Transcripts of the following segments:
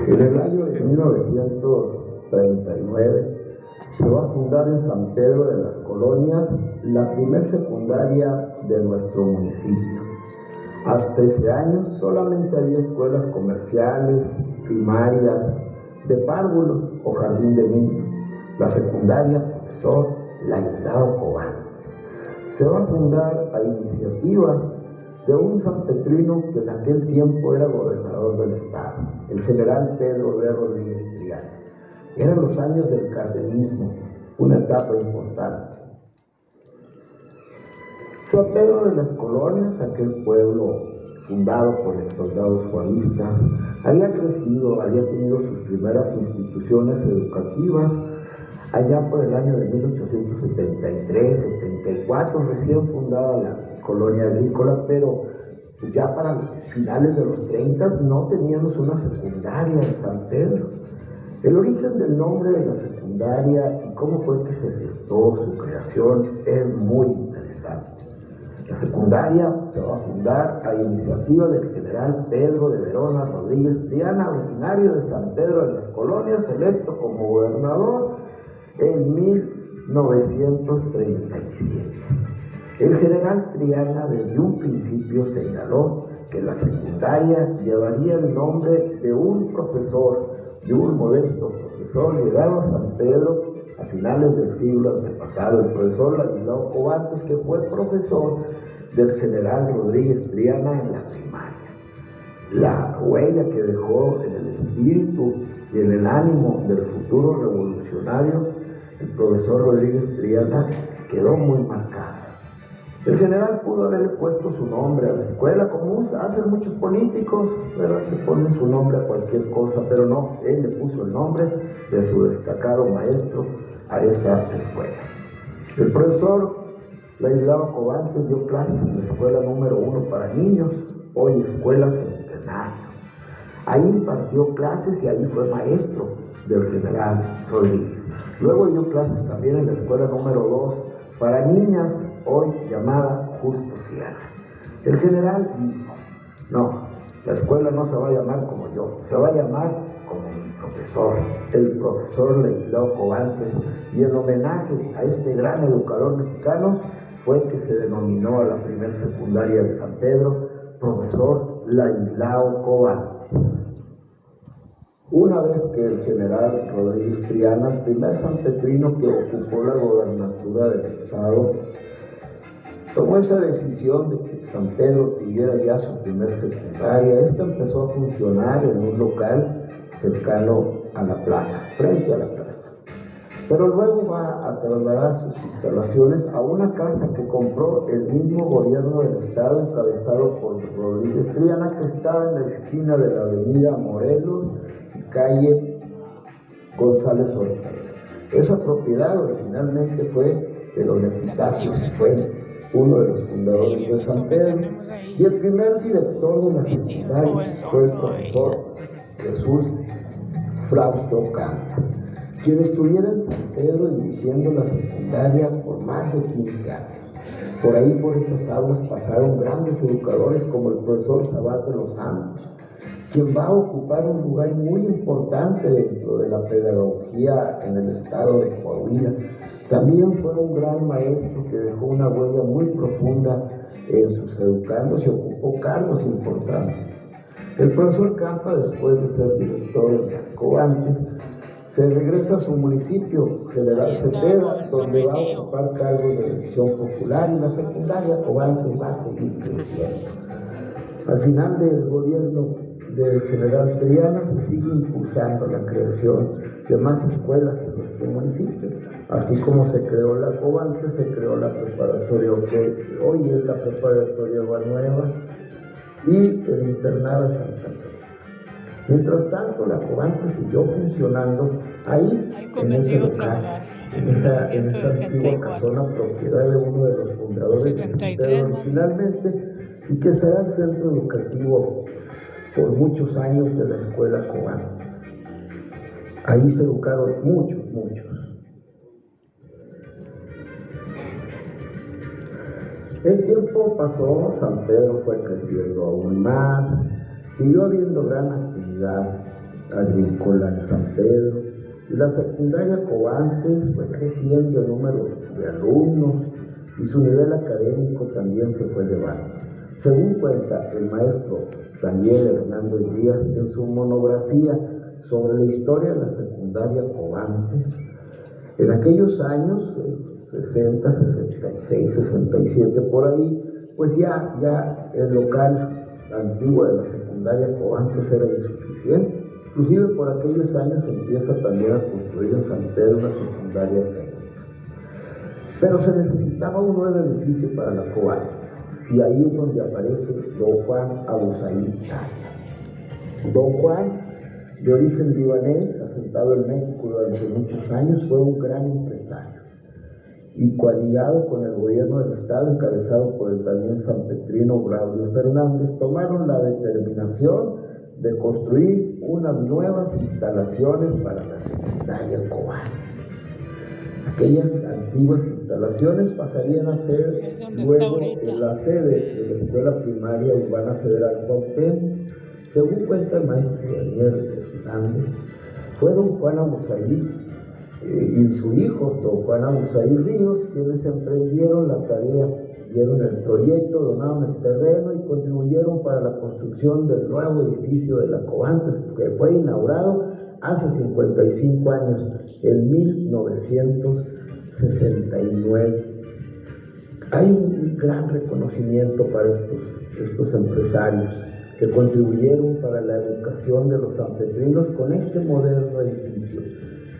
En el año de 1939 se va a fundar en San Pedro de las Colonias la primer secundaria de nuestro municipio. Hasta ese año solamente había escuelas comerciales, primarias, de párvulos o jardín de niños. La secundaria Profesor Laislao Cobantes se va a fundar a iniciativa de un sanpetrino que en aquel tiempo era gobernador del estado, el general Pedro B. Rodríguez Triana. Eran los años del cardenismo, una etapa importante. San Pedro de las Colonias, aquel pueblo fundado por los soldados juaristas, había crecido, había tenido sus primeras instituciones educativas allá por el año de 1873-74, recién fundada la colonia agrícola, pero ya para finales de los 30 no teníamos una secundaria en San Pedro. El origen del nombre de la secundaria y cómo fue que se gestó su creación es muy interesante. La secundaria se va a fundar a iniciativa del general Pedro de Verona Rodríguez Triana, originario de San Pedro de las Colonias, electo como gobernador en 1937. El general Triana desde un principio señaló que la secundaria llevaría el nombre de un profesor, de un modesto profesor llegado a San Pedro a finales del siglo antepasado, el profesor Laislao Cobantes, que fue profesor del general Rodríguez Triana en la primaria. La huella que dejó en el espíritu y en el ánimo del futuro revolucionario, el profesor Rodríguez Triana, quedó muy marcada. El general pudo haberle puesto su nombre a la escuela, como hacen muchos políticos, ¿verdad?, que ponen su nombre a cualquier cosa, pero no, él le puso el nombre de su destacado maestro a esa escuela. El profesor Laislao Cobantes dio clases en la escuela número 1 para niños, hoy Escuela Centenario. Ahí impartió clases y ahí fue maestro del general Rodríguez. Luego dio clases también en la escuela número 2 para niñas, hoy llamada Justo Sierra. El general dijo: no, la escuela no se va a llamar como yo, se va a llamar como mi profesor, el profesor Laislao Cobantes, y en homenaje a este gran educador mexicano fue que se denominó a la primer secundaria de San Pedro profesor Laislao Cobantes. Una vez que el general Rodríguez Triana, el primer sanpetrino que ocupó la gobernatura del estado, tomó esa decisión de que San Pedro tuviera ya su primer secundaria, esta empezó a funcionar en un local cercano a la plaza, frente a la plaza. Pero luego va a trasladar sus instalaciones a una casa que compró el mismo gobierno del estado, encabezado por Rodríguez Triana, que estaba en la esquina de la avenida Morelos y calle González Ortega. Esa propiedad originalmente fue de don Epitacio Cifuentes, uno de los fundadores de San Pedro, y el primer director de la secundaria fue el profesor Jesús Frausto Campa, quien estuviera en San Pedro dirigiendo la secundaria por más de 15 años. Por ahí, por esas aulas, pasaron grandes educadores como el profesor Sabat de los Santos, quien va a ocupar un lugar muy importante dentro de la pedagogía en el estado de Coahuila. También fue un gran maestro que dejó una huella muy profunda en sus educandos y ocupó cargos importantes. El profesor Campa, después de ser director de Cobantes, se regresa a su municipio, General Cepeda, donde va a ocupar cargos de elección popular, y la secundaria Cobantes va a seguir creciendo. Al final del gobierno del general Triana se sigue impulsando la creación de más escuelas en nuestro municipio. Así como se creó la Cobantes, se creó la preparatoria que hoy es la preparatoria Nueva y el internado de Santa Teresa. Mientras tanto, la Cobantes siguió funcionando ahí, en ese local, en esa antigua casona, propiedad de uno de los fundadores de San Pedro originalmente, y que será el centro educativo por muchos años de la escuela Cobantes. Ahí se educaron muchos. El tiempo pasó, San Pedro fue creciendo aún más, Siguió habiendo gran actividad agrícola en San Pedro y la secundaria Covantes fue creciendo el número de alumnos y su nivel académico también se fue elevando. Según cuenta el maestro Daniel Hernández Díaz en su monografía sobre la historia de la secundaria Covantes, en aquellos años, 60, 66, 67, por ahí, pues ya el local antiguo de la secundaria Covantes era insuficiente. Inclusive por aquellos años se empieza también a construir en San Pedro una secundaria técnica. Pero se necesitaba un nuevo edificio para la Covantes, y ahí es donde aparece don Juan Abuzaí Chaya. Don Juan, de origen libanés, asentado en México durante muchos años, fue un gran empresario y coaliado con el gobierno del estado, encabezado por el también sanpetrino Braulio Fernández, tomaron la determinación de construir unas nuevas instalaciones para la secundaria Covantes. Aquellas antiguas instalaciones pasarían a ser luego la sede de la Escuela Primaria Urbana Federal Cuauhtémoc. Según cuenta el maestro Daniel Hernández, fue don Juan Abuzaí y su hijo, don Juan Abuzaí Ríos, quienes emprendieron la tarea, dieron el proyecto, donaron el terreno y contribuyeron para la construcción del nuevo edificio de la Covantes, que fue inaugurado hace 55 años, en 1969. Hay un gran reconocimiento para estos empresarios que contribuyeron para la educación de los sanpetrinos con este moderno edificio.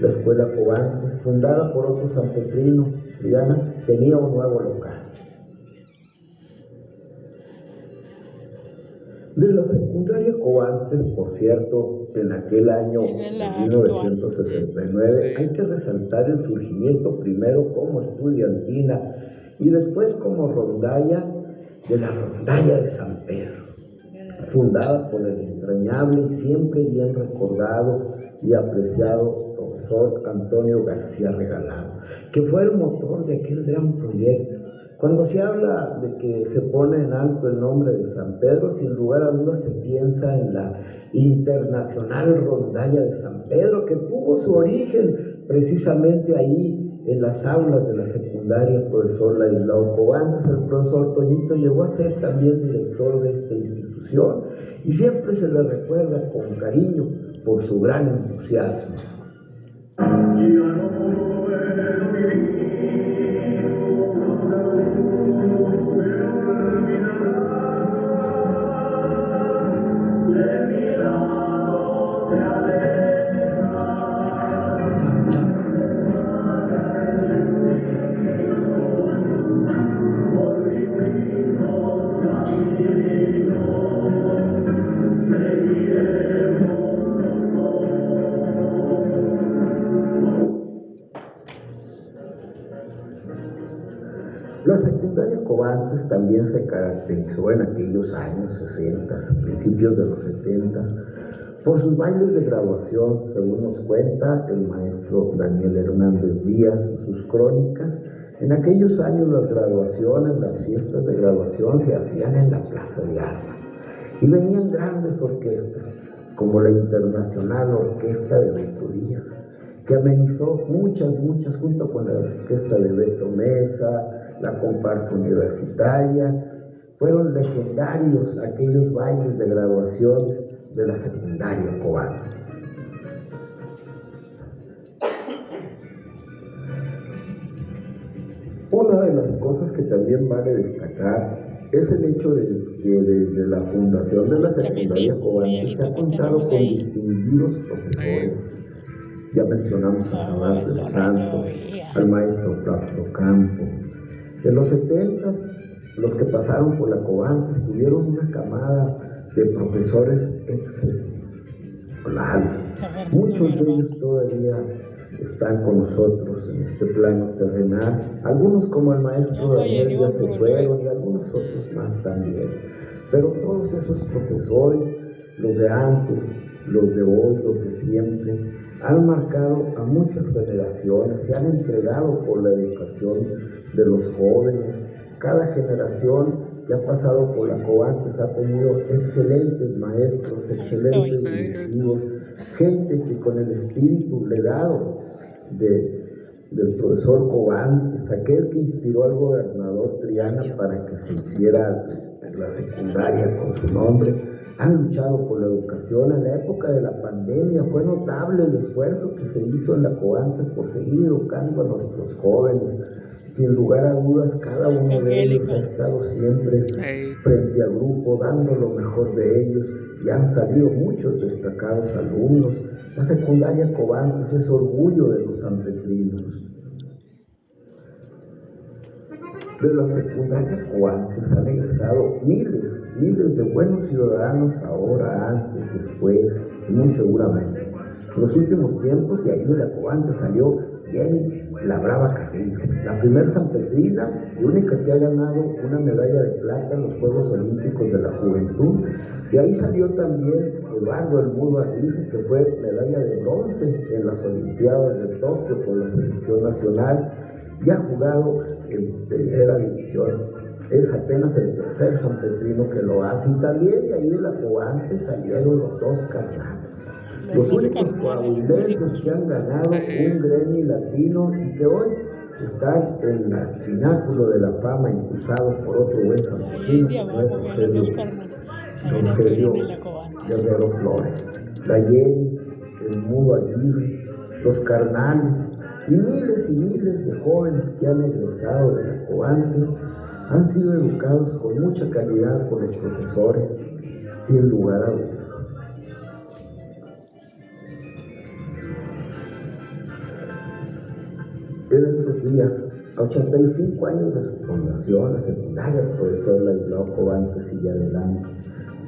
La Escuela Covantes, fundada por otro sanpetrino, Triana, tenía un nuevo local. De la secundaria Covantes, por cierto, en aquel año de 1969, hay que resaltar el surgimiento primero como estudiantina y después como rondalla de la Rondalla de San Pedro, fundada por el entrañable y siempre bien recordado y apreciado profesor Antonio García Regalado, que fue el motor de aquel gran proyecto. Cuando se habla de que se pone en alto el nombre de San Pedro, sin lugar a dudas se piensa en la internacional Rondalla de San Pedro, que tuvo su origen precisamente ahí en las aulas de la secundaria profesor Ladislao Covantes. El profesor Toñito llegó a ser también director de esta institución y siempre se le recuerda con cariño por su gran entusiasmo. La secundaria Covantes también se caracterizó en aquellos años 60, principios de los 70, por sus bailes de graduación, según nos cuenta el maestro Daniel Hernández Díaz en sus crónicas. En aquellos años las graduaciones, las fiestas de graduación se hacían en la Plaza de Armas y venían grandes orquestas, como la Internacional Orquesta de Beto Díaz, que amenizó muchas, junto con la orquesta de Beto Mesa, la comparsa universitaria. Fueron legendarios aquellos bailes de graduación de la secundaria Covantes. Una de las cosas que también vale destacar es el hecho de que desde la fundación de la secundaria Covantes se ha contado con distinguidos profesores. Ya mencionamos a Tomás del Santo, al maestro Plácido Campo. En los 70, los que pasaron por la Covantes tuvieron una camada de profesores excepcionales. Muchos de ellos todavía están con nosotros en este plano terrenal. Algunos, como el maestro Daniel, ya se fueron, y algunos otros más también. Pero todos esos profesores, los de antes, los de hoy, los de siempre, han marcado a muchas generaciones, se han entregado por la educación de los jóvenes. Cada generación que ha pasado por la Cobantes ha tenido excelentes maestros, excelentes directivos, gente que con el espíritu legado del profesor Cobantes, aquel que inspiró al gobernador Triana para que se hiciera la secundaria con su nombre, han luchado por la educación. En la época de la pandemia fue notable el esfuerzo que se hizo en la Cobantes por seguir educando a nuestros jóvenes. Sin lugar a dudas, cada uno de ellos ha estado siempre frente al grupo, dando lo mejor de ellos, y han salido muchos destacados alumnos. La secundaria Cobantes es orgullo de los sanpetrinos. De la secundaria Cobantes han egresado miles de buenos ciudadanos ahora, antes, después, y muy seguramente. En los últimos tiempos, de ahí de la Cobantes salió Jenny La Brava Carrillo, la primer sanpetrina y única que ha ganado una medalla de plata en los Juegos Olímpicos de la Juventud. De ahí salió también Eduardo El Mudo Aguirre, que fue medalla de bronce en las Olimpiadas de Tokio por la selección nacional y ha jugado en primera división. Es apenas el tercer sanpetrino que lo hace. Y también de ahí de la Cobantes salieron los dos carnales, los únicos coahuilenses que han ganado un Grammy latino y que hoy están en el pináculo de la fama, impulsados por otro buen sanpetrino, Rogelio Guerrero Flores, la Jenny, El Mudo Aguirre, los carnales y miles de jóvenes que han egresado de la Cobantes han sido educados con mucha calidad por los profesores, sin lugar a dudas. En estos días, a 85 años de su fundación, la secundaria profesor Ladislao Cobantes sigue adelante.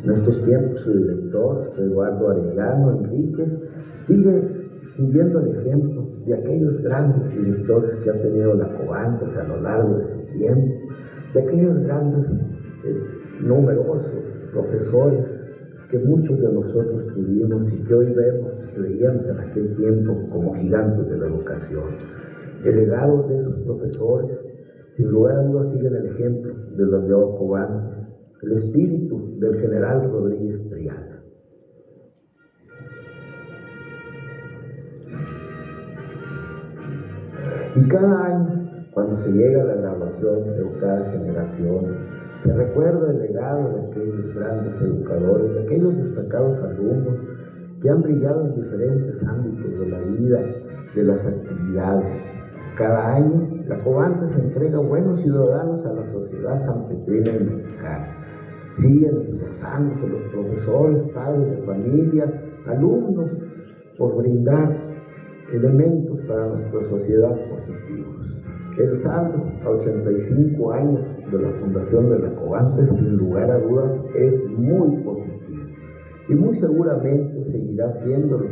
En estos tiempos, su director, Eduardo Arellano Enríquez, sigue siguiendo el ejemplo de aquellos grandes directores que ha tenido la Cobantes a lo largo de su tiempo, de aquellos grandes, numerosos profesores que muchos de nosotros tuvimos y que hoy vemos, que veíamos en aquel tiempo como gigantes de la educación. El legado de esos profesores, sin lugar a dudas, siguen el ejemplo de los de Cobantes, el espíritu del general Rodríguez Triana. Y cada año, cuando se llega a la graduación de cada generación, se recuerda el legado de aquellos grandes educadores, de aquellos destacados alumnos que han brillado en diferentes ámbitos de la vida, de las actividades. Cada año, la Cobantes entrega buenos ciudadanos a la sociedad sanpetrina y mexicana. Siguen esforzándose los profesores, padres de familia, alumnos, por brindar elementos para nuestra sociedad positivos. El saldo a 85 años de la fundación de la Cobantes, sin lugar a dudas, es muy positivo. Y muy seguramente seguirá siéndolo,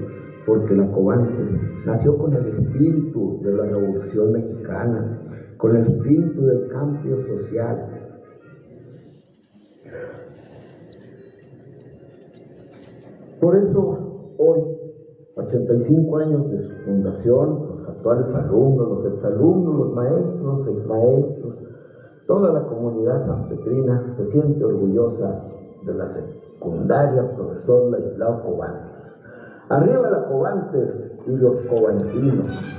porque la Cobantes nació con el espíritu de la Revolución Mexicana, con el espíritu del cambio social. Por eso, hoy, 85 años de su fundación, los actuales alumnos, los exalumnos, los maestros, exmaestros, toda la comunidad sanpetrina se siente orgullosa de la secundaria profesor Ladislao Cobantes. Arriba la Cobantes y los cobantinos.